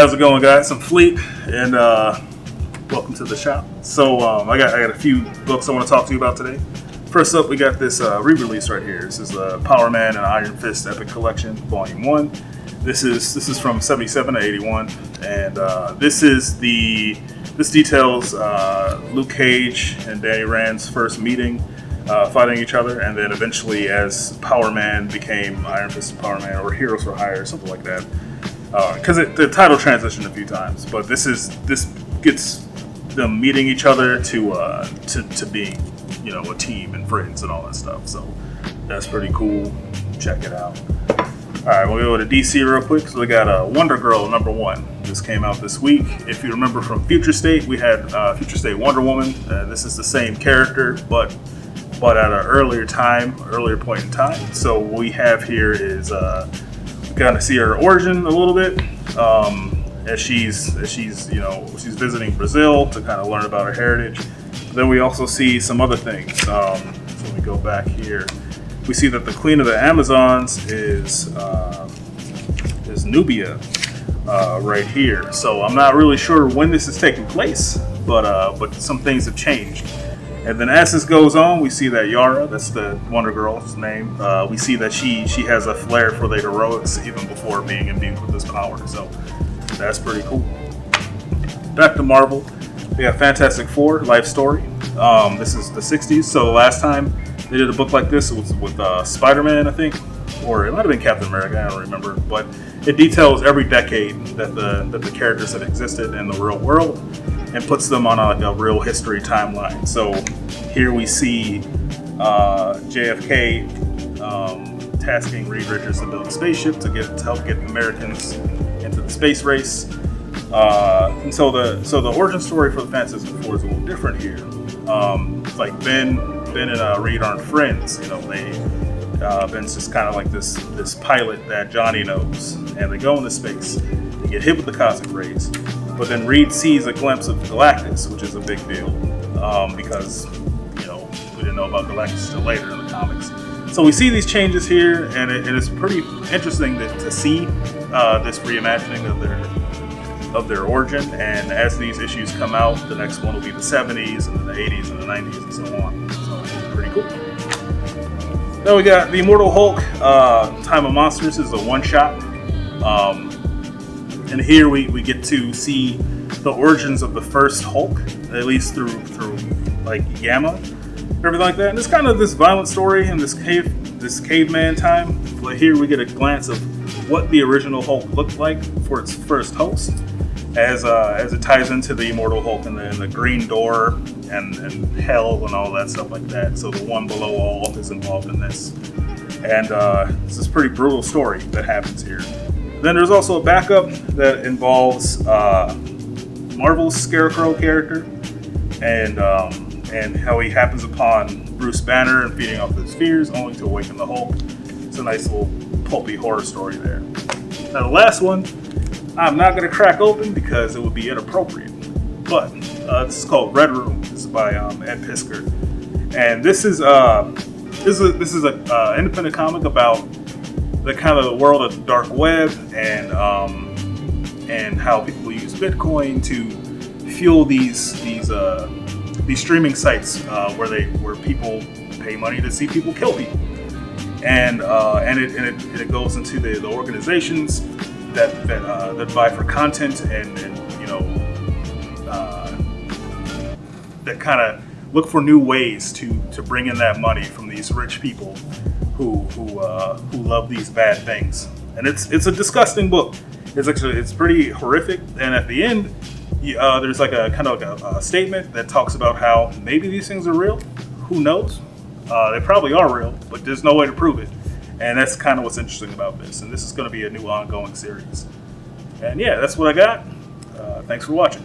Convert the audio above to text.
How's it going, guys? I'm Fleet, and welcome to the shop. So I got a few books I want to talk to you about today. First up, we got this re-release right here. This is the Power Man and Iron Fist Epic Collection, Volume 1. This is from 77 to 81, and this details Luke Cage and Danny Rand's first meeting, fighting each other, and then eventually as Power Man became Iron Fist and Power Man, or Heroes for Hire, something like that. Because the title transitioned a few times, but this gets them meeting each other to being, a team and friends and all that stuff. So that's pretty cool. Check it out. All right, we'll go to DC real quick. So we got Wonder Girl #1. This came out this week. If you remember from Future State, we had Future State Wonder Woman. This is the same character, but at an earlier point in time. So what we have here is kind of see her origin a little bit as she's visiting Brazil to kind of learn about her heritage. Then we also see some other things. So we go back here. We see that the Queen of the Amazons is Nubia right here. So I'm not really sure when this is taking place, but some things have changed. And then as this goes on, we see that Yara, that's the Wonder Girl's name, we see that she has a flair for the heroics even before being imbued with this power. So that's pretty cool. Back to Marvel, we have Fantastic Four, Life Story. This is the 60s, so last time they did a book like this, it was with Spider-Man, I think, or it might have been Captain America, I don't remember, but it details every decade that the characters have existed in the real world and puts them on a real history timeline. So here we see JFK tasking Reed Richards to build a spaceship to help get Americans into the space race. And so the origin story for the Fantastic Four is a little different here. It's like Ben and Reed aren't friends. Ben's just kind of like this pilot that Johnny knows, and they go into space. They get hit with the cosmic rays. But then Reed sees a glimpse of Galactus, which is a big deal because, we didn't know about Galactus until later in the comics. So we see these changes here, and it's pretty interesting to see this reimagining of their origin. And as these issues come out, the next one will be the 70s, and then the 80s, and the 90s, and so on. So it's pretty cool. Then we got the Immortal Hulk, Time of Monsters. This is a one-shot. And here we get to see the origins of the first Hulk, at least through like Gamma, everything like that. And it's kind of this violent story in this caveman time. But here we get a glance of what the original Hulk looked like for its first host, as it ties into the Immortal Hulk and the Green Door and Hell and all that stuff like that. So the One Below All is involved in this, and it's this pretty brutal story that happens here. Then there's also a backup that involves Marvel's Scarecrow character and how he happens upon Bruce Banner and feeding off his fears, only to awaken the Hulk. It's a nice little pulpy horror story there. Now the last one, I'm not going to crack open because it would be inappropriate, but this is called Red Room. This is by Ed Piskor, and this is an independent comic about the kind of the world of the dark web and how people use Bitcoin to fuel these streaming sites where people pay money to see people kill people, and it goes into the organizations that buy for content and that kind of look for new ways to bring in that money from these rich people who love these bad things. And it's a disgusting book. It's pretty horrific. And at the end, there's like a kind of like a statement that talks about how maybe these things are real. Who knows? They probably are real, but there's no way to prove it. And that's kind of what's interesting about this. And this is going to be a new ongoing series. And yeah, that's what I got. Thanks for watching.